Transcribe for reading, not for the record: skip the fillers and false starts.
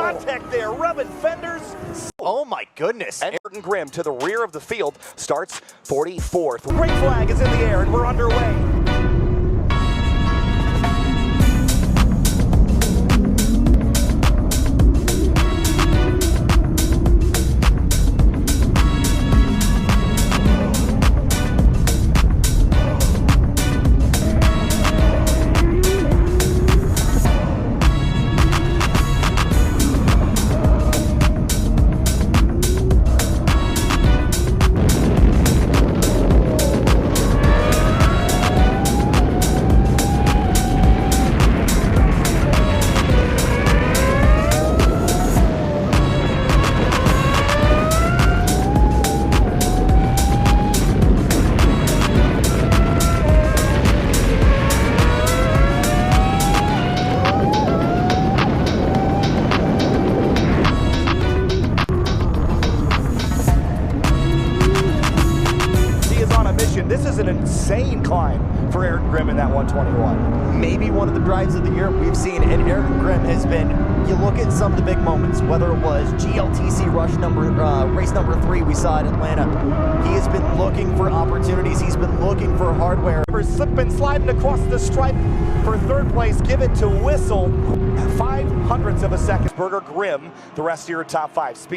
contact there, rubbing fenders. Oh my goodness. And Ayrton Grimm to the rear of the field starts 44th. Green flag is in the air and we're underway. This is an insane climb for Ayrton Grimm in that 121. Maybe one of the drives of the year we've seen, and Ayrton Grimm has been, you look at some of the big moments, whether it was GLTC race number 3 we saw at Atlanta. He has been looking for opportunities. He's been looking for hardware. Slipping, sliding across the stripe for third place. Give it to Whistle. 0.05 of a second. Burger Grimm, the rest of your top 5. Speed.